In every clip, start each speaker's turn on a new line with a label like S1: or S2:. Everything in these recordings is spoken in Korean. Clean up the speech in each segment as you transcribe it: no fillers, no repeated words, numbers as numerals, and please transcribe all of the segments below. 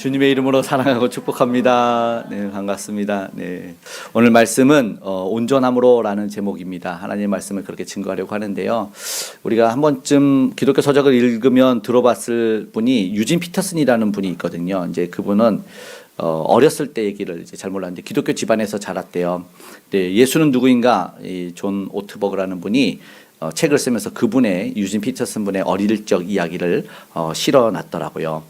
S1: 주님의 이름으로 사랑하고 축복합니다. 네, 반갑습니다. 네, 오늘 말씀은 온전함으로라는 제목입니다. 하나님의 말씀을 그렇게 증거하려고 하는데요. 우리가 한 번쯤 기독교 서적을 읽으면 들어봤을 분이 유진 피터슨이라는 분이 있거든요. 이제 그분은 어렸을 때 얘기를 이제 잘 몰랐는데 기독교 집안에서 자랐대요. 네, 예수는 누구인가? 이 존 오트버그라는 분이 책을 쓰면서 그분의 유진 피터슨 분의 어릴 적 이야기를 실어놨더라고요.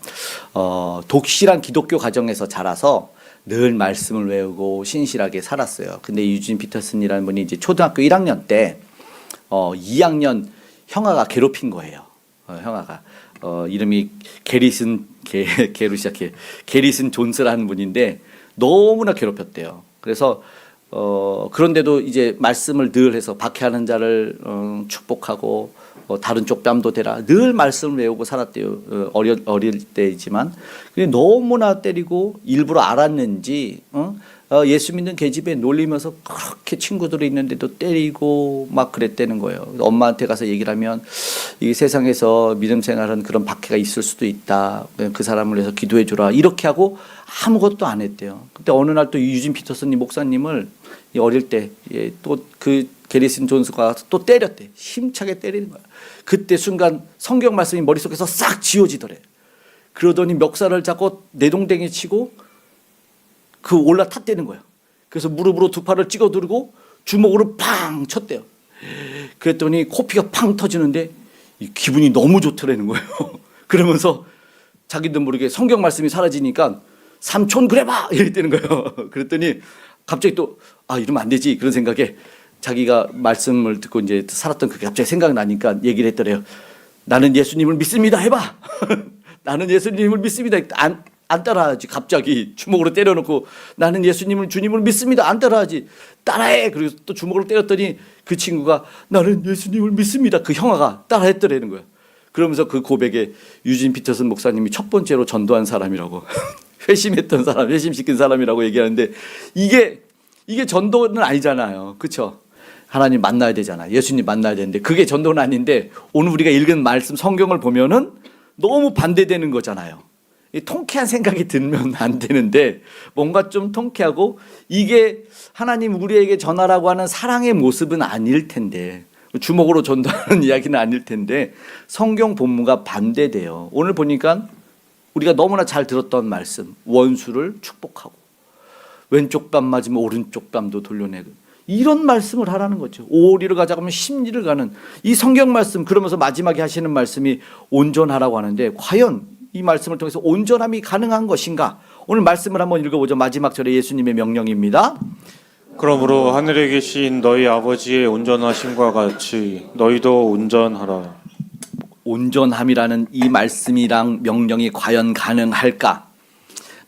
S1: 독실한 기독교 가정에서 자라서 늘 말씀을 외우고 신실하게 살았어요. 근데 유진 피터슨이라는 분이 이제 초등학교 1학년 때 2학년 형아가 괴롭힌 거예요. 형아가 이름이 게리슨 존스라는 분인데 너무나 괴롭혔대요. 그래서 그런데도 이제 말씀을 늘 해서 박해하는 자를 축복하고 다른 쪽 뺨도 대라 늘 말씀을 외우고 살았대요. 어릴 때이지만 너무나 때리고 일부러 알았는지 예수 믿는 계집애 놀리면서 그렇게 친구들이 있는데도 때리고 막 그랬다는 거예요. 엄마한테 가서 얘기를 하면 이 세상에서 믿음 생활은 그런 박해가 있을 수도 있다. 그 사람을 위해서 기도해 주라. 이렇게 하고 아무것도 안 했대요. 그때 어느 날 또 유진 피터슨 목사님을 어릴 때 또 그 게리슨 존스가 또 때렸대. 힘차게 때리는 거야. 그때 순간 성경 말씀이 머릿속에서 싹 지워지더래. 그러더니 멱살을 잡고 내동댕이 치고 그 올라탔다는 거야. 그래서 무릎으로 두 팔을 찍어 두르고 주먹으로 팡 쳤대요. 그랬더니 코피가 팡 터지는데 기분이 너무 좋더라는 거예요. 그러면서 자기도 모르게 성경 말씀이 사라지니까 삼촌 그래봐 이랬다는 거예요. 그랬더니 갑자기 또 이러면 안 되지 그런 생각에 자기가 말씀을 듣고 이제 살았던 그게 갑자기 생각나니까 얘기를 했더래요. 나는 예수님을 믿습니다 해봐. 나는 예수님을 믿습니다. 안 따라하지. 갑자기 주먹으로 때려놓고 나는 주님을 믿습니다. 안 따라하지. 따라해. 그리고 또 주먹으로 때렸더니 그 친구가 나는 예수님을 믿습니다. 그 형아가 따라했더라는 거야. 그러면서 그 고백에 유진 피터슨 목사님이 첫 번째로 전도한 사람이라고 회심했던 사람, 회심시킨 사람이라고 얘기하는데 이게 전도는 아니잖아요. 그렇죠? 하나님 만나야 되잖아. 예수님 만나야 되는데 그게 전도는 아닌데 오늘 우리가 읽은 말씀 성경을 보면은 너무 반대되는 거잖아요. 통쾌한 생각이 들면 안 되는데 뭔가 좀 통쾌하고 이게 하나님 우리에게 전하라고 하는 사랑의 모습은 아닐 텐데 주먹으로 전도하는 이야기는 아닐 텐데 성경 본문과 반대돼요. 오늘 보니까 우리가 너무나 잘 들었던 말씀 원수를 축복하고 왼쪽 뺨 맞으면 오른쪽 뺨도 돌려내고 이런 말씀을 하라는 거죠. 오리를 가자고 하면 십리를 가는 이 성경 말씀 그러면서 마지막에 하시는 말씀이 온전하라고 하는데 과연 이 말씀을 통해서 온전함이 가능한 것인가? 오늘 말씀을 한번 읽어보죠. 마지막 절에 예수님의 명령입니다.
S2: 그러므로 하늘에 계신 너희 아버지의 온전하심과 같이 너희도 온전하라.
S1: 온전함이라는 이 말씀이랑 명령이 과연 가능할까?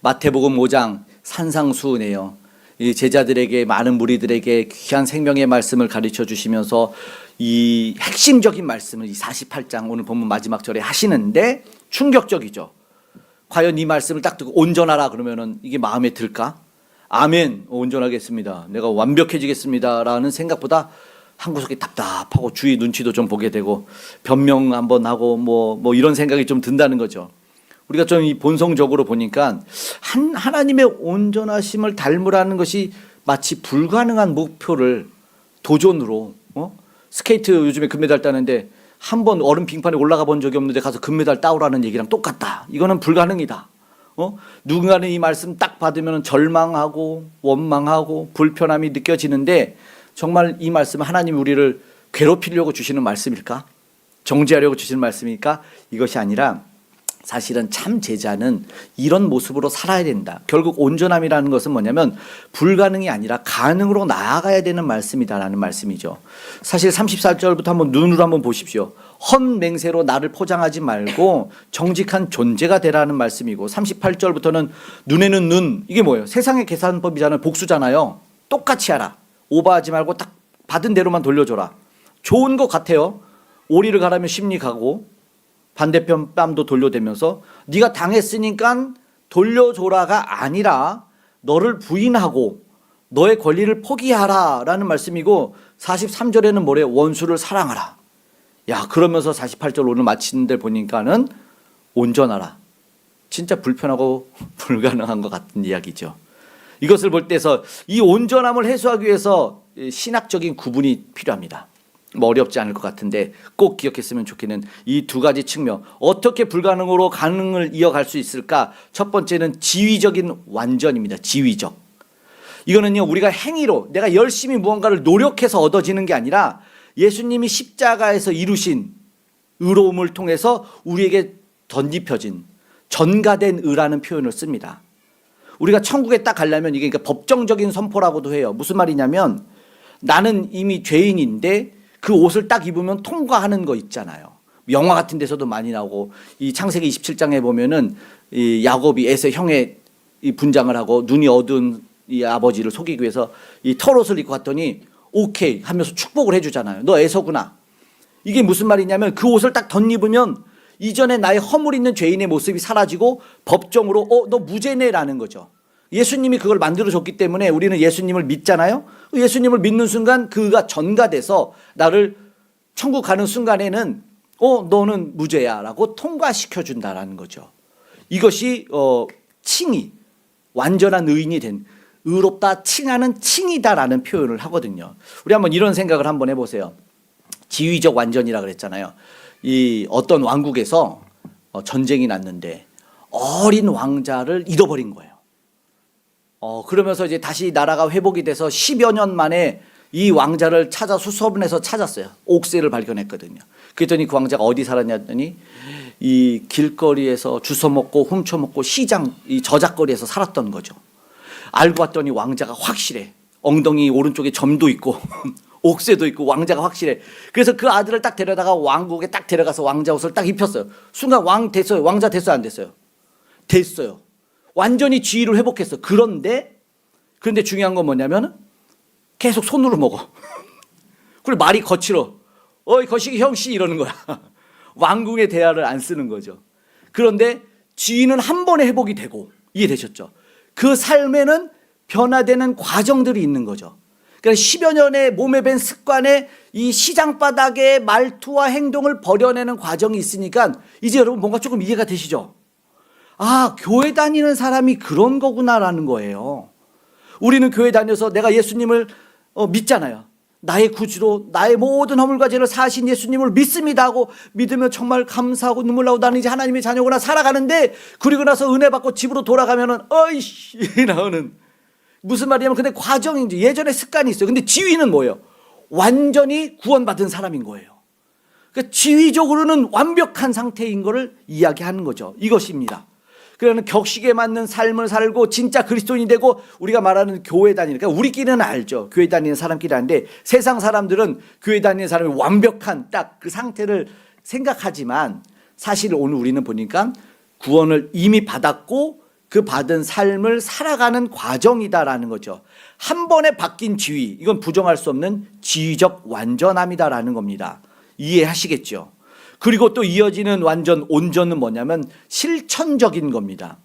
S1: 마태복음 5장 산상수훈이에요. 이 제자들에게 많은 무리들에게 귀한 생명의 말씀을 가르쳐 주시면서 이 핵심적인 말씀을 이 48장 오늘 본문 마지막 절에 하시는데 충격적이죠. 과연 이 말씀을 딱 듣고 온전하라 그러면은 이게 마음에 들까? 아멘, 온전하겠습니다. 내가 완벽해지겠습니다. 라는 생각보다 한 구석이 답답하고 주위 눈치도 좀 보게 되고 변명 한번 하고 뭐 이런 생각이 좀 든다는 거죠. 우리가 좀 이 본성적으로 보니까 하나님의 온전하심을 닮으라는 것이 마치 불가능한 목표를 도전으로 스케이트 요즘에 금메달 따는데 한 번 얼음 빙판에 올라가 본 적이 없는데 가서 금메달 따오라는 얘기랑 똑같다. 이거는 불가능이다. 누군가는 이 말씀 딱 받으면 절망하고 원망하고 불편함이 느껴지는데 정말 이 말씀은 하나님 우리를 괴롭히려고 주시는 말씀일까? 정죄하려고 주시는 말씀일까? 이것이 아니라 사실은 참 제자는 이런 모습으로 살아야 된다. 결국 온전함이라는 것은 뭐냐면 불가능이 아니라 가능으로 나아가야 되는 말씀이다라는 말씀이죠. 사실 34절부터 한번 눈으로 한번 보십시오. 헛 맹세로 나를 포장하지 말고 정직한 존재가 되라는 말씀이고 38절부터는 눈에는 눈. 이게 뭐예요? 세상의 계산법이잖아요. 복수잖아요. 똑같이 하라. 오버하지 말고 딱 받은 대로만 돌려줘라. 좋은 것 같아요. 오리를 가라면 십리 가고 반대편 뺨도 돌려대면서 네가 당했으니까 돌려줘라가 아니라 너를 부인하고 너의 권리를 포기하라 라는 말씀이고 43절에는 뭐래요? 원수를 사랑하라. 야, 그러면서 48절 오늘 마치는 데 보니까는 온전하라. 진짜 불편하고 불가능한 것 같은 이야기죠. 이것을 볼 때서 이 온전함을 해소하기 위해서 신학적인 구분이 필요합니다. 뭐 어렵지 않을 것 같은데 꼭 기억했으면 좋겠는 이 두 가지 측면. 어떻게 불가능으로 가능을 이어갈 수 있을까? 첫 번째는 지위적인 완전입니다. 지위적. 이거는요, 우리가 행위로 내가 열심히 무언가를 노력해서 얻어지는 게 아니라 예수님이 십자가에서 이루신 의로움을 통해서 우리에게 덧입혀진 전가된 의라는 표현을 씁니다. 우리가 천국에 딱 가려면 이게 그러니까 법정적인 선포라고도 해요. 무슨 말이냐면 나는 이미 죄인인데 그 옷을 딱 입으면 통과하는 거 있잖아요. 영화 같은 데서도 많이 나오고 이 창세기 27장에 보면은 이 야곱이 에서 형의 이 분장을 하고 눈이 어두운 이 아버지를 속이기 위해서 이 털옷을 입고 갔더니 오케이 하면서 축복을 해주잖아요. 너 에서구나. 이게 무슨 말이냐면 그 옷을 딱 덧입으면 이전에 나의 허물 있는 죄인의 모습이 사라지고 법정으로 너 무죄네라는 거죠. 예수님이 그걸 만들어줬기 때문에 우리는 예수님을 믿잖아요. 예수님을 믿는 순간 그가 전가돼서 나를 천국 가는 순간에는 너는 무죄야라고 통과시켜준다라는 거죠. 이것이 칭의, 완전한 의인이 된 의롭다 칭하는 칭이다라는 표현을 하거든요. 우리 한번 이런 생각을 한번 해보세요. 지위적 완전이라 그랬잖아요. 이 어떤 왕국에서 전쟁이 났는데 어린 왕자를 잃어버린 거예요. 그러면서 이제 다시 나라가 회복이 돼서 10여 년 만에 이 왕자를 찾아 수소문해서 찾았어요. 옥새를 발견했거든요. 그랬더니 그 왕자가 어디 살았냐 했더니 이 길거리에서 주워먹고 훔쳐먹고 시장 이 저작거리에서 살았던 거죠. 알고 봤더니 왕자가 확실해. 엉덩이 오른쪽에 점도 있고 옥새도 있고 왕자가 확실해. 그래서 그 아들을 딱 데려다가 왕국에 딱 데려가서 왕자 옷을 딱 입혔어요. 순간 왕 됐어요. 왕자 됐어요? 안 됐어요? 됐어요. 완전히 지위를 회복했어. 그런데 중요한 건 뭐냐면 계속 손으로 먹어. 그리고 말이 거칠어. 어이 거시기 형씨 이러는 거야. 왕궁의 대화를 안 쓰는 거죠. 그런데 지위는 한 번에 회복이 되고, 이해되셨죠? 그 삶에는 변화되는 과정들이 있는 거죠. 그러니까 10여 년의 몸에 밴 습관에 이 시장 바닥의 말투와 행동을 버려내는 과정이 있으니까 이제 여러분 뭔가 조금 이해가 되시죠? 아, 교회 다니는 사람이 그런 거구나라는 거예요. 우리는 교회 다녀서 내가 예수님을 믿잖아요. 나의 구주로 나의 모든 허물과 죄를 사하신 예수님을 믿습니다 하고 믿으면 정말 감사하고 눈물 나고 나는 이제 하나님의 자녀구나 살아가는데, 그리고 나서 은혜 받고 집으로 돌아가면은 어이씨 나오는 무슨 말이냐면 근데 과정인지 예전에 습관이 있어요. 근데 지위는 뭐예요? 완전히 구원받은 사람인 거예요. 그러니까 지위적으로는 완벽한 상태인 것을 이야기하는 거죠. 이것입니다. 그러면 격식에 맞는 삶을 살고 진짜 그리스도인이 되고, 우리가 말하는 교회 다니니까 우리끼리는 알죠. 교회 다니는 사람끼리 아는데 세상 사람들은 교회 다니는 사람이 완벽한 딱 그 상태를 생각하지만 사실 오늘 우리는 보니까 구원을 이미 받았고 그 받은 삶을 살아가는 과정이다라는 거죠. 한 번에 바뀐 지위, 이건 부정할 수 없는 지위적 완전함이다라는 겁니다. 이해하시겠죠? 그리고 또 이어지는 완전 온전은 뭐냐면 실천적인 겁니다.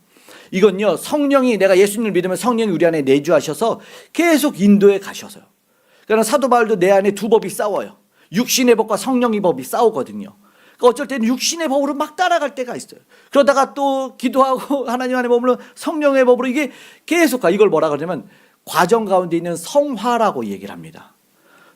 S1: 이건요, 성령이, 내가 예수님을 믿으면 성령이 우리 안에 내주하셔서 계속 인도에 가셔서요. 그러니까 사도 바울도 내 안에 두 법이 싸워요. 육신의 법과 성령의 법이 싸우거든요. 그러니까 어쩔 때는 육신의 법으로 막 따라갈 때가 있어요. 그러다가 또 기도하고 하나님 안에 머물러 성령의 법으로 이게 계속 가. 이걸 뭐라 그러냐면 과정 가운데 있는 성화라고 얘기를 합니다.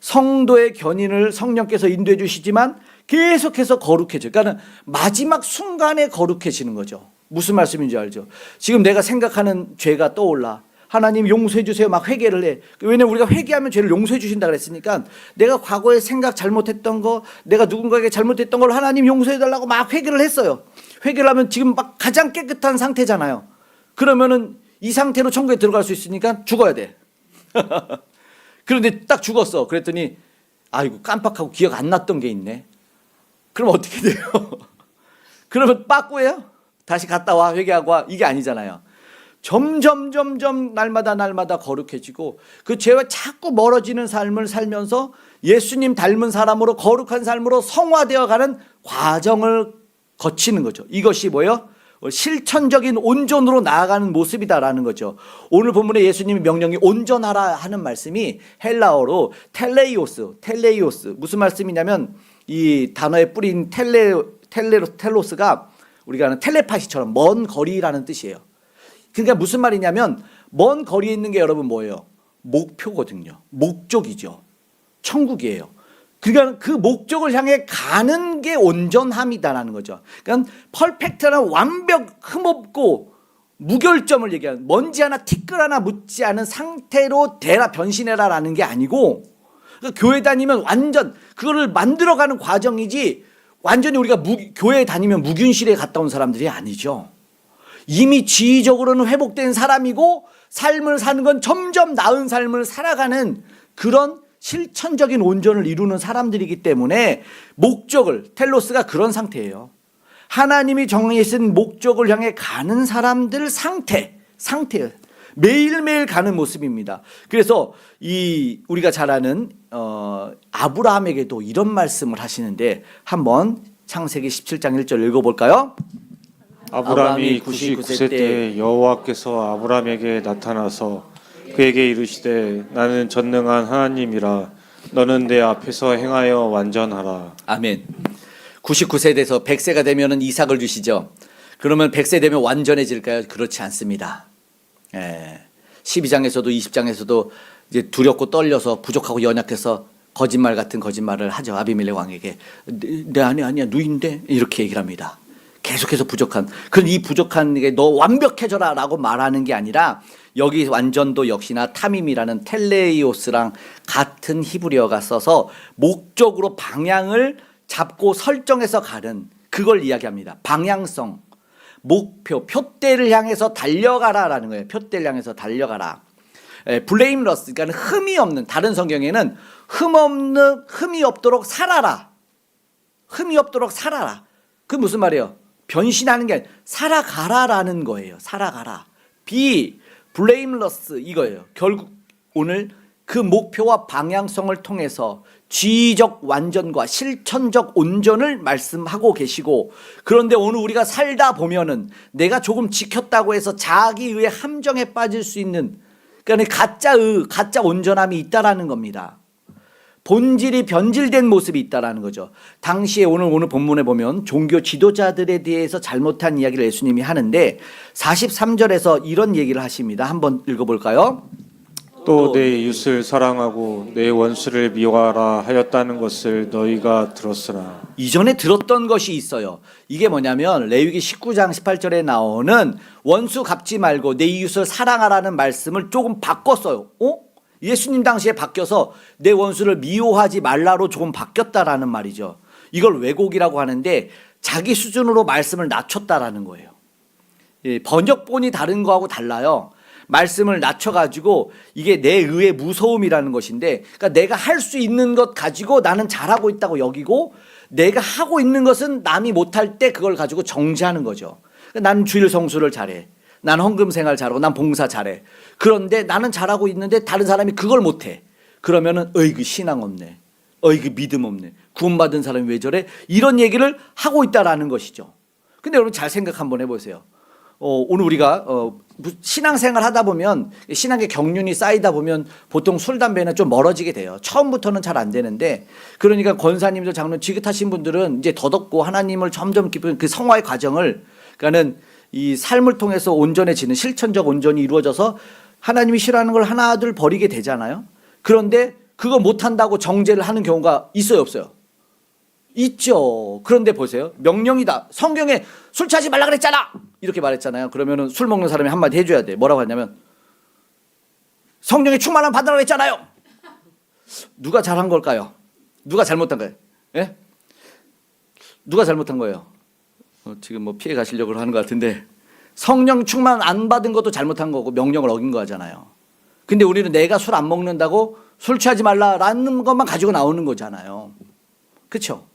S1: 성도의 견인을 성령께서 인도해 주시지만 계속해서 거룩해져요. 그러니까 마지막 순간에 거룩해지는 거죠. 무슨 말씀인지 알죠? 지금 내가 생각하는 죄가 떠올라. 하나님 용서해 주세요. 막 회개를 해. 왜냐면 우리가 회개하면 죄를 용서해 주신다 그랬으니까 내가 과거에 생각 잘못했던 거, 내가 누군가에게 잘못했던 걸 하나님 용서해 달라고 막 회개를 했어요. 회개를 하면 지금 막 가장 깨끗한 상태잖아요. 그러면은 이 상태로 천국에 들어갈 수 있으니까 죽어야 돼. 그런데 딱 죽었어. 그랬더니 아이고 깜빡하고 기억 안 났던 게 있네. 그럼 어떻게 돼요? 그러면 빠꾸예요? 다시 갔다 와 회개하고 와. 이게 아니잖아요. 점점 날마다 거룩해지고 그 죄와 자꾸 멀어지는 삶을 살면서 예수님 닮은 사람으로 거룩한 삶으로 성화되어가는 과정을 거치는 거죠. 이것이 뭐예요? 실천적인 온전으로 나아가는 모습이다라는 거죠. 오늘 본문에 예수님의 명령이 온전하라 하는 말씀이 헬라어로 텔레이오스 무슨 말씀이냐면 이 단어에 뿌린 텔로스가 우리가 아는 텔레파시처럼 먼 거리라는 뜻이에요. 그러니까 무슨 말이냐면 먼 거리에 있는 게 여러분 뭐예요? 목표거든요. 목적이죠. 천국이에요. 그러니까 그 목적을 향해 가는 게 온전함이다라는 거죠. 그러니까 퍼펙트한 완벽 흠없고 무결점을 얘기하는, 먼지 하나 티끌 하나 묻지 않은 상태로 되라, 변신해라라는 게 아니고, 그러니까 교회 다니면 완전 그거를 만들어가는 과정이지 완전히 우리가 교회 다니면 무균실에 갔다 온 사람들이 아니죠. 이미 지위적으로는 회복된 사람이고 삶을 사는 건 점점 나은 삶을 살아가는 그런 실천적인 온전을 이루는 사람들이기 때문에 목적을, 텔로스가 그런 상태예요. 하나님이 정해진 목적을 향해 가는 사람들 상태예요. 매일매일 가는 모습입니다. 그래서 우리가 잘 아는 아브라함에게도 이런 말씀을 하시는데 한번 창세기 17장 1절 읽어볼까요?
S2: 아브라함이 99세 때 여호와께서 아브라함에게 나타나서 그에게 이르시되 나는 전능한 하나님이라 너는 내 앞에서 행하여 완전하라.
S1: 아멘. 99세 돼서 100세가 되면 이삭을 주시죠. 그러면 100세 되면 완전해질까요? 그렇지 않습니다. 12장에서도 20장에서도 이제 두렵고 떨려서 부족하고 연약해서 거짓말 같은 거짓말을 하죠. 아비멜렉 왕에게 내 아니야 누인데 이렇게 얘기를 합니다. 계속해서 부족한, 그런 이 부족한 게 너 완벽해져라 라고 말하는 게 아니라 여기 완전도 역시나 타밈이라는 텔레이오스랑 같은 히브리어가 써서 목적으로 방향을 잡고 설정해서 가는, 그걸 이야기합니다. 방향성, 목표, 표대를 향해서 달려가라라는 거예요. 표대를 향해서 달려가라. 블레임러스, 그러니까 흠이 없는, 다른 성경에는 흠이 없도록 살아라. 흠이 없도록 살아라. 그 무슨 말이에요? 변신하는 게 아니라 살아가라라는 거예요. 살아가라. 블레임러스 이거예요. 결국 오늘 그 목표와 방향성을 통해서 지적 완전과 실천적 온전을 말씀하고 계시고, 그런데 오늘 우리가 살다 보면은 내가 조금 지켰다고 해서 자기의 함정에 빠질 수 있는, 그러니까 가짜 온전함이 있다라는 겁니다. 본질이 변질된 모습이 있다라는 거죠. 당시에 오늘 본문에 보면 종교 지도자들에 대해서 잘못한 이야기를 예수님이 하는데 43절에서 이런 얘기를 하십니다. 한번 읽어볼까요?
S2: 또 내 이웃을 사랑하고 내 원수를 미워하라 하였다는 것을 너희가 들었으나.
S1: 이전에 들었던 것이 있어요. 이게 뭐냐면 레위기 19장 18절에 나오는 원수 갚지 말고 내 이웃을 사랑하라는 말씀을 조금 바꿨어요. 예수님 당시에 바뀌어서 내 원수를 미워하지 말라로 조금 바뀌었다라는 말이죠. 이걸 왜곡이라고 하는데 자기 수준으로 말씀을 낮췄다라는 거예요. 번역본이 다른 거하고 달라요. 말씀을 낮춰가지고 이게 내 의의 무서움이라는 것인데, 그러니까 내가 할 수 있는 것 가지고 나는 잘하고 있다고 여기고, 내가 하고 있는 것은 남이 못할 때 그걸 가지고 정죄하는 거죠. 그러니까 나는 주일 성수를 잘해, 난 헌금 생활 잘하고, 난 봉사 잘해. 그런데 나는 잘하고 있는데 다른 사람이 그걸 못해. 그러면은 어이구 신앙 없네, 어이구 믿음 없네, 구원받은 사람이 왜 저래, 이런 얘기를 하고 있다라는 것이죠. 근데 여러분 잘 생각 한번 해보세요. 오늘 우리가 신앙생활 하다 보면, 신앙의 경륜이 쌓이다 보면 보통 술, 담배는 좀 멀어지게 돼요. 처음부터는 잘 안 되는데, 그러니까 권사님들, 장로님 지긋하신 분들은 이제 더덥고 하나님을 점점 깊은 그 성화의 과정을, 그러니까는 이 삶을 통해서 온전해지는 실천적 온전이 이루어져서 하나님이 싫어하는 걸 하나둘 버리게 되잖아요. 그런데 그거 못한다고 정죄를 하는 경우가 있어요, 없어요? 있죠. 그런데 보세요. 명령이다. 성경에 술 취하지 말라 그랬잖아, 이렇게 말했잖아요. 그러면은 술 먹는 사람이 한마디 해줘야 돼. 뭐라고 하냐면 성령의 충만함 받으라고 했잖아요. 누가 잘한 걸까요? 누가 잘못한 거예요? 예? 누가 잘못한 거예요? 지금 뭐 피해 가시려고 하는 것 같은데, 성령 충만 안 받은 것도 잘못한 거고 명령을 어긴 거잖아요. 근데 우리는 내가 술 안 먹는다고 술 취하지 말라라는 것만 가지고 나오는 거잖아요. 그렇죠?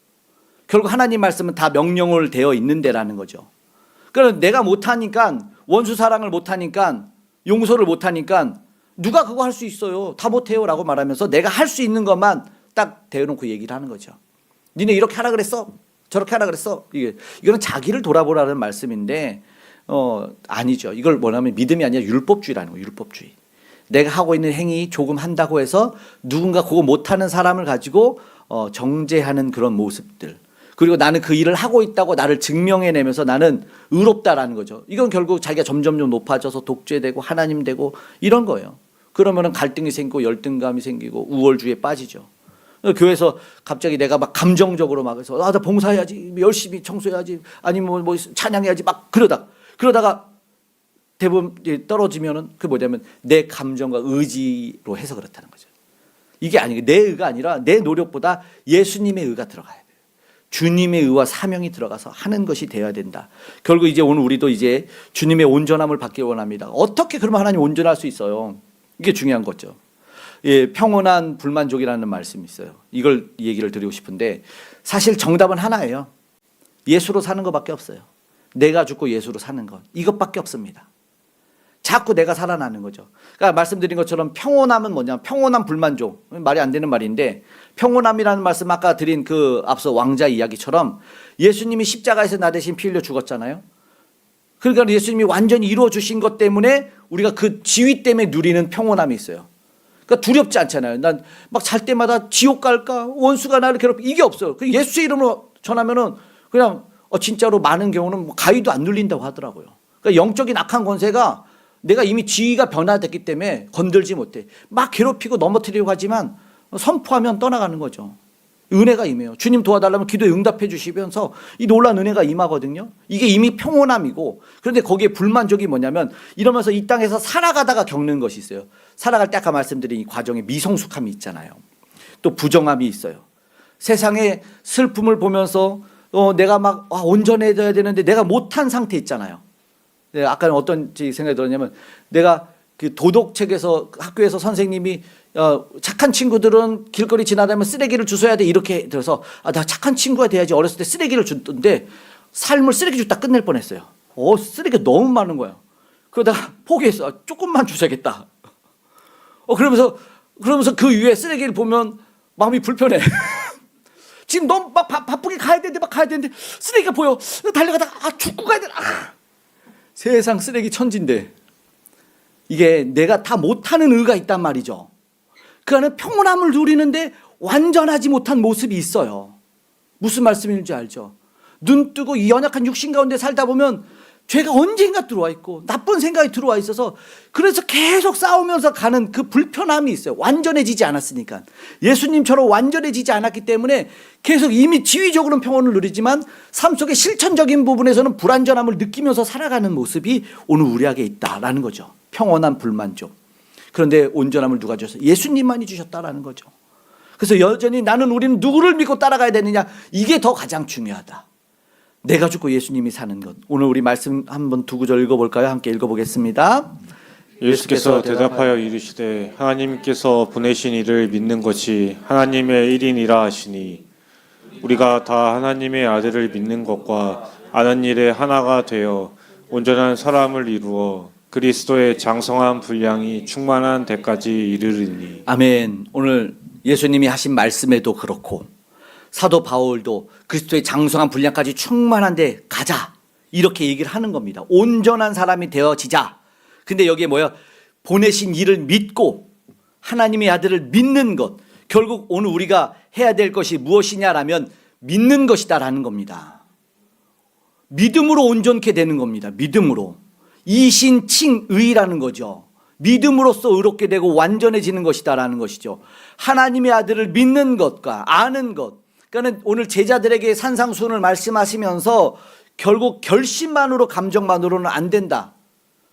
S1: 결국 하나님 말씀은 다 명령을 되어 있는데라는 거죠. 그러니까 내가 못하니까, 원수 사랑을 못하니까, 용서를 못하니까 누가 그거 할 수 있어요? 다 못해요 라고 말하면서 내가 할 수 있는 것만 딱 대놓고 얘기를 하는 거죠. 니네 이렇게 하라 그랬어? 저렇게 하라 그랬어? 이거는 자기를 돌아보라는 말씀인데 아니죠. 이걸 뭐냐면 믿음이 아니라 율법주의라는 거예요. 율법주의. 내가 하고 있는 행위 조금 한다고 해서 누군가 그거 못하는 사람을 가지고 정죄하는 그런 모습들. 그리고 나는 그 일을 하고 있다고 나를 증명해내면서 나는 의롭다라는 거죠. 이건 결국 자기가 점점점 높아져서 독재되고 하나님 되고 이런 거예요. 그러면은 갈등이 생기고 열등감이 생기고 우월주의에 빠지죠. 교회에서 갑자기 내가 막 감정적으로 막 해서 나 봉사해야지, 열심히 청소해야지, 아니면 뭐 찬양해야지 막 그러다가 대부분 떨어지면은 그 뭐냐면 내 감정과 의지로 해서 그렇다는 거죠. 이게 아니고 내 의가 아니라 내 노력보다 예수님의 의가 들어가야 돼요. 주님의 의와 사명이 들어가서 하는 것이 되어야 된다. 결국 이제 오늘 우리도 이제 주님의 온전함을 받기 원합니다. 어떻게 그러면 하나님 온전할 수 있어요? 이게 중요한 거죠. 예, 평온한 불만족이라는 말씀이 있어요. 이걸 얘기를 드리고 싶은데 사실 정답은 하나예요. 예수로 사는 것밖에 없어요. 내가 죽고 예수로 사는 것. 이것밖에 없습니다. 자꾸 내가 살아나는 거죠. 그러니까 말씀드린 것처럼 평온함은 뭐냐? 평온한 불만족. 말이 안 되는 말인데 평온함이라는 말씀 아까 드린 그 앞서 왕자 이야기처럼 예수님이 십자가에서 나 대신 피 흘려 죽었잖아요. 그러니까 예수님이 완전히 이루어 주신 것 때문에 우리가 그 지위 때문에 누리는 평온함이 있어요. 그러니까 두렵지 않잖아요. 난 막 잘 때마다 지옥 갈까? 원수가 나를 괴롭혀. 이게 없어요. 예수의 이름으로 전하면은 그냥 진짜로 많은 경우는 뭐 가위도 안 눌린다고 하더라고요. 그러니까 영적인 악한 권세가 내가 이미 지위가 변화됐기 때문에 건들지 못해. 막 괴롭히고 넘어뜨리려고 하지만 선포하면 떠나가는 거죠. 은혜가 임해요. 주님 도와달라면 기도에 응답해 주시면서 이 놀라운 은혜가 임하거든요. 이게 이미 평온함이고, 그런데 거기에 불만족이 뭐냐면 이러면서 이 땅에서 살아가다가 겪는 것이 있어요. 살아갈 때 아까 말씀드린 이 과정에 미성숙함이 있잖아요. 또 부정함이 있어요. 세상의 슬픔을 보면서 내가 막 온전해져야 되는데 내가 못한 상태 있잖아요. 네, 아까 어떤 생각이 들었냐면 내가 그 도덕책에서 학교에서 선생님이 착한 친구들은 길거리 지나다니면 쓰레기를 주워야 돼 이렇게 들어서 나 착한 친구가 돼야지 어렸을 때 쓰레기를 줬던데 삶을 쓰레기 줬다 끝낼 뻔했어요. 쓰레기가 너무 많은 거야. 그러다가 포기했어. 조금만 주셔야겠다. 그러면서 그 위에 쓰레기를 보면 마음이 불편해. 지금 너무 막 바쁘게 가야 되는데 쓰레기가 보여. 달려가다가 죽고 가야 돼. 세상 쓰레기 천지인데 이게 내가 다 못하는 의가 있단 말이죠. 그 안에 평온함을 누리는데 완전하지 못한 모습이 있어요. 무슨 말씀인지 알죠? 눈 뜨고 이 연약한 육신 가운데 살다 보면 죄가 언젠가 들어와 있고 나쁜 생각이 들어와 있어서 그래서 계속 싸우면서 가는 그 불편함이 있어요. 완전해지지 않았으니까. 예수님처럼 완전해지지 않았기 때문에 계속 이미 지위적으로는 평온을 누리지만 삶 속의 실천적인 부분에서는 불안전함을 느끼면서 살아가는 모습이 오늘 우리에게 있다라는 거죠. 평온한 불만족. 그런데 온전함을 누가 주셨어요? 예수님만이 주셨다라는 거죠. 그래서 여전히 우리는 누구를 믿고 따라가야 되느냐? 이게 더 가장 중요하다. 내가 죽고 예수님이 사는 것. 오늘 우리 말씀 한번 두 구절 읽어볼까요? 함께 읽어보겠습니다.
S2: 예수께서 대답하여 이르시되 하나님께서 보내신 이를 믿는 것이 하나님의 일이니라 하시니 우리가 다 하나님의 아들을 믿는 것과 아는 일에 하나가 되어 온전한 사람을 이루어 그리스도의 장성한 분량이 충만한 데까지 이르리니. 아멘.
S1: 오늘 예수님이 하신 말씀에도 그렇고 사도 바울도 그리스도의 장성한 분량까지 충만한데 가자 이렇게 얘기를 하는 겁니다. 온전한 사람이 되어지자. 근데 여기에 뭐야? 보내신 이를 믿고 하나님의 아들을 믿는 것. 결국 오늘 우리가 해야 될 것이 무엇이냐라면 믿는 것이다라는 겁니다. 믿음으로 온전케 되는 겁니다. 믿음으로. 이신칭의라는 거죠. 믿음으로써 의롭게 되고 완전해지는 것이다라는 것이죠. 하나님의 아들을 믿는 것과 아는 것. 그러니까 오늘 제자들에게 산상수훈을 말씀하시면서 결국 결심만으로 감정만으로는 안 된다.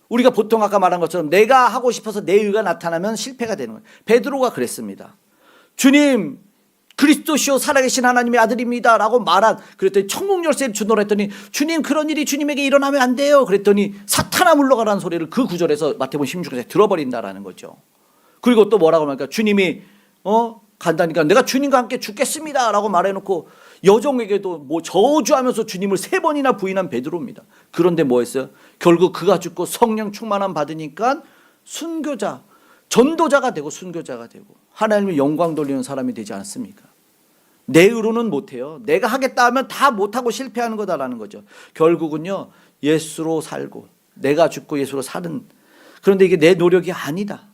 S1: 우리가 보통 아까 말한 것처럼 내가 하고 싶어서 내 의가 나타나면 실패가 되는 거예요. 베드로가 그랬습니다. 주님 그리스도시요 살아계신 하나님의 아들입니다 라고 그랬더니 천국 열쇠를 주노라 했더니 주님 그런 일이 주님에게 일어나면 안 돼요 그랬더니 사탄아 물러가라는 소리를 그 구절에서 마태복음 16장에 들어버린다라는 거죠. 그리고 또 뭐라고 합니까? 주님이 간다니까 내가 주님과 함께 죽겠습니다 라고 말해놓고 여종에게도 뭐 저주하면서 주님을 3번이나 부인한 베드로입니다. 그런데 뭐 했어요? 결국 그가 죽고 성령 충만함 받으니까 순교자 전도자가 되고 순교자가 되고 하나님의 영광 돌리는 사람이 되지 않습니까? 내 의로는 못해요. 내가 하겠다 하면 다 못하고 실패하는 거다라는 거죠. 결국은요 예수로 살고 내가 죽고 예수로 사는. 그런데 이게 내 노력이 아니다.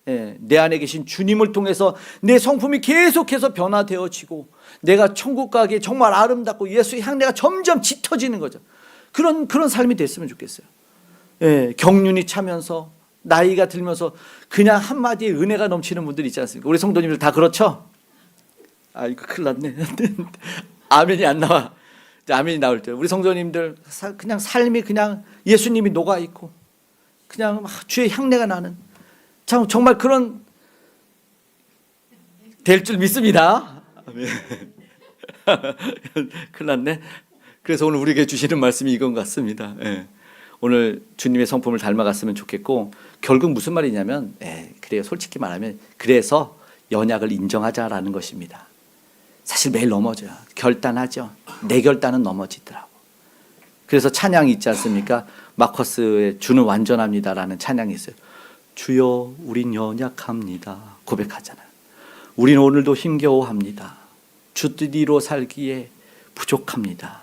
S1: 예, 내 안에 계신 주님을 통해서 내 성품이 계속해서 변화되어지고 내가 천국 가기에 정말 아름답고 예수의 향내가 점점 짙어지는 거죠. 그런 삶이 됐으면 좋겠어요. 예, 경륜이 차면서 나이가 들면서 그냥 한마디에 은혜가 넘치는 분들 있지 않습니까? 우리 성도님들 다 그렇죠? 이거 큰일 났네. 아멘이 안 나와. 아멘이 나올 때 우리 성도님들 그냥 삶이 그냥 예수님이 녹아있고 그냥 막 주의 향내가 나는 참 정말 그런 될 줄 믿습니다. 아멘. 큰일 났네. 그래서 오늘 우리에게 주시는 말씀이 이건 같습니다. 예. 오늘 주님의 성품을 닮아갔으면 좋겠고 결국 무슨 말이냐면 그래요. 솔직히 말하면 그래서 연약을 인정하자라는 것입니다. 사실 매일 넘어져요. 결단하죠. 내 결단은 넘어지더라고. 그래서 찬양이 있지 않습니까? 마커스의 주는 완전합니다라는 찬양이 있어요. 주여 우린 연약합니다. 고백하잖아요. 우린 오늘도 힘겨워합니다. 주 뜻대로 살기에 부족합니다.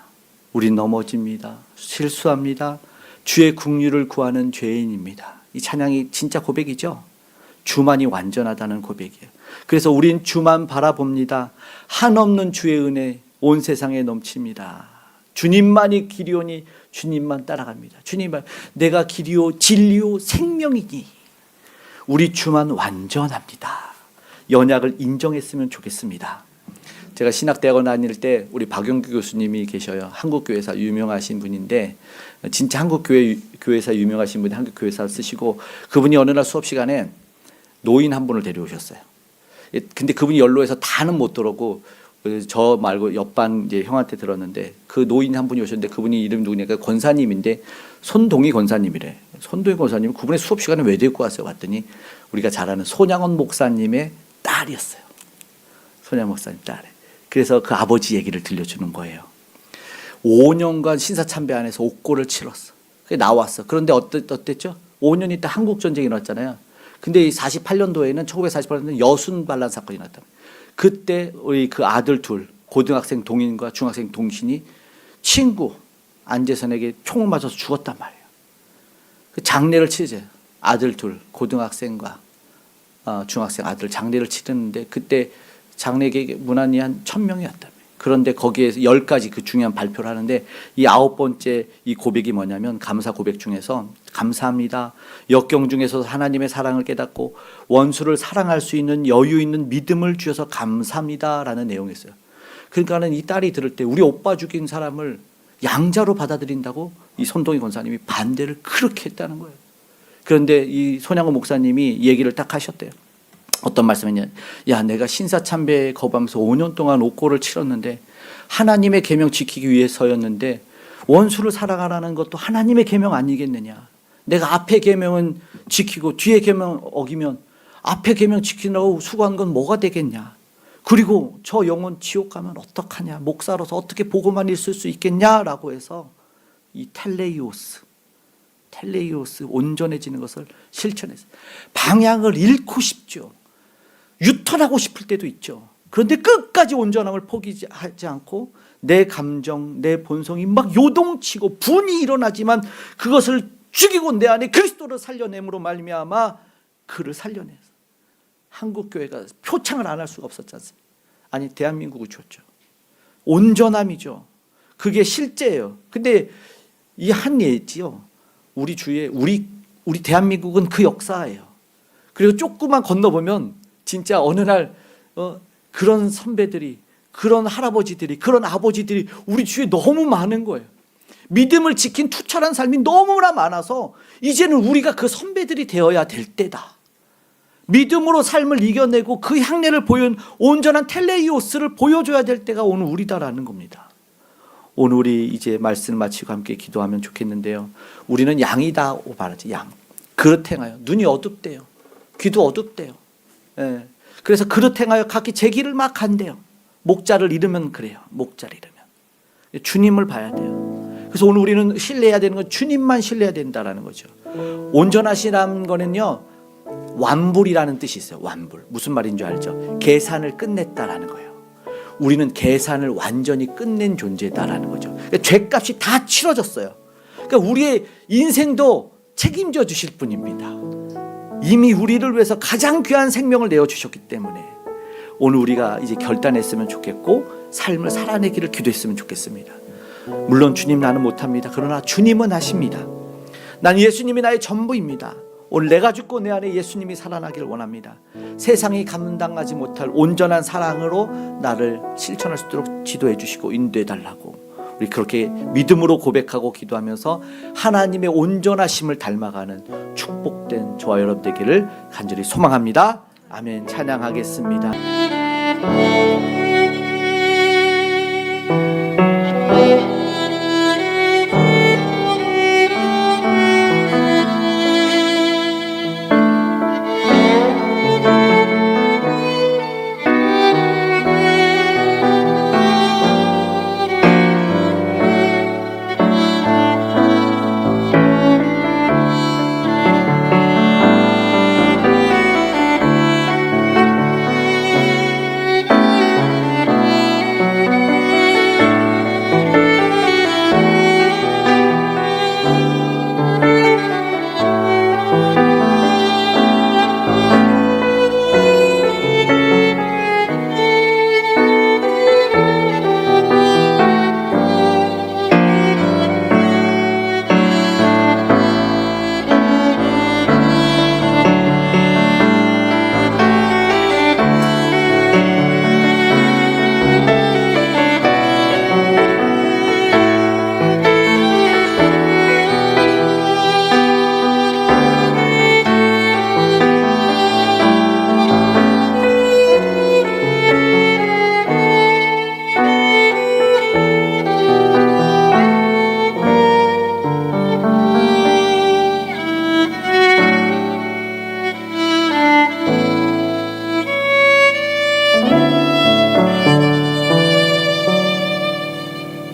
S1: 우린 넘어집니다. 실수합니다. 주의 긍휼을 구하는 죄인입니다. 이 찬양이 진짜 고백이죠. 주만이 완전하다는 고백이에요. 그래서 우린 주만 바라봅니다. 한없는 주의 은혜 온 세상에 넘칩니다. 주님만이 길이오니 주님만 따라갑니다. 주님만 내가 길이요 진리요 생명이니 우리 주만 완전합니다. 연약을 인정했으면 좋겠습니다. 제가 신학대학원 다닐 때 우리 박용규 교수님이 계셔요. 한국교회사 유명하신 분인데 진짜 한국교회사 유명하신 분이 한국교회사 쓰시고 그분이 어느 날 수업 시간에 노인 한 분을 데려오셨어요. 근데 그분이 연로해서 다는 못 들었고 저 말고 옆반 이제 형한테 들었는데 그 노인 한 분이 오셨는데 그분이 이름이 누구냐니까 권사님인데 손동희 권사님이래. 손동희 권사님은 그분의 수업 시간에 왜 데리고 왔어요? 봤더니 우리가 잘 아는 손양원 목사님의 딸이었어요. 손양원 목사님 딸에. 그래서 그 아버지 얘기를 들려주는 거예요. 5년간 신사참배 안에서 옥고를 치렀어. 그게 나왔어. 그런데 어땠죠? 5년 있다 한국전쟁이 일어났잖아요. 근데 이 48년도에는 1948년도에 여순 반란 사건이 났다. 그때 우리 그 아들 둘 고등학생 동인과 중학생 동신이 친구 안재선에게 총을 맞아서 죽었단 말이에요. 그 장례를 치르죠. 아들 둘 고등학생과 중학생 아들 장례를 치르는데 그때 장례객 문안이 한 1000명이었다며. 그런데 거기에서 10가지 그 중요한 발표를 하는데 이 9번째 이 고백이 뭐냐면 감사 고백 중에서 감사합니다. 역경 중에서 하나님의 사랑을 깨닫고 원수를 사랑할 수 있는 여유 있는 믿음을 주셔서 감사합니다라는 내용이었어요. 그러니까는 이 딸이 들을 때 우리 오빠 죽인 사람을 양자로 받아들인다고 이 손동희 권사님이 반대를 그렇게 했다는 거예요. 그런데 이 손양호 목사님이 얘기를 딱 하셨대요. 어떤 말씀이냐? 야, 내가 신사참배에 거부하면서 5년 동안 옥고를 치렀는데 하나님의 계명 지키기 위해서였는데 원수를 사랑하라는 것도 하나님의 계명 아니겠느냐? 내가 앞에 계명은 지키고 뒤에 계명 어기면 앞에 계명 지키느라고 수고한 건 뭐가 되겠냐? 그리고 저 영혼 지옥 가면 어떡하냐? 목사로서 어떻게 보고만 있을 수 있겠냐라고 해서 이 텔레이오스 온전해지는 것을 실천했어요. 방향을 잃고 싶죠. 유턴하고 싶을 때도 있죠. 그런데 끝까지 온전함을 포기하지 않고 내 감정, 내 본성이 막 요동치고 분이 일어나지만 그것을 죽이고 내 안에 그리스도를 살려냄으로 말미암아 그를 살려내서 한국교회가 표창을 안 할 수가 없었지 않습니까? 아니 대한민국을 줬죠. 온전함이죠. 그게 실제예요. 근데 이 한 예지요. 우리 주위에 우리 대한민국은 그 역사예요. 그리고 조금만 건너보면 진짜 어느 날 그런 선배들이 그런 할아버지들이 그런 아버지들이 우리 주위에 너무 많은 거예요. 믿음을 지킨 투철한 삶이 너무나 많아서 이제는 우리가 그 선배들이 되어야 될 때다. 믿음으로 삶을 이겨내고 그 향내를 보여준 온전한 텔레이오스를 보여줘야 될 때가 오늘 우리다라는 겁니다. 오늘 우리 이제 말씀 마치고 함께 기도하면 좋겠는데요. 우리는 양이다고 말하지. 양. 그릇 행하여 눈이 어둡대요. 귀도 어둡대요. 예. 그래서 그릇 행하여 각기 제 길을 막 간대요. 목자를 잃으면 그래요. 목자를 잃으면 주님을 봐야 돼요. 그래서 오늘 우리는 신뢰해야 되는 건 주님만 신뢰해야 된다라는 거죠. 온전하시라는 거는요 완불이라는 뜻이 있어요. 완불. 무슨 말인 줄 알죠? 계산을 끝냈다라는 거예요. 우리는 계산을 완전히 끝낸 존재다라는 거죠. 그러니까 죄값이 다 치러졌어요. 그러니까 우리의 인생도 책임져 주실 분입니다. 이미 우리를 위해서 가장 귀한 생명을 내어주셨기 때문에 오늘 우리가 이제 결단했으면 좋겠고 삶을 살아내기를 기도했으면 좋겠습니다. 물론 주님 나는 못합니다. 그러나 주님은 하십니다. 난 예수님이 나의 전부입니다. 오늘 내가 죽고 내 안에 예수님이 살아나길 원합니다. 세상이 감당하지 못할 온전한 사랑으로 나를 실천할 수 있도록 지도해 주시고 인도해 달라고 우리 그렇게 믿음으로 고백하고 기도하면서 하나님의 온전하심을 닮아가는 축복된 저와 여러분 되기를 간절히 소망합니다. 아멘. 찬양하겠습니다.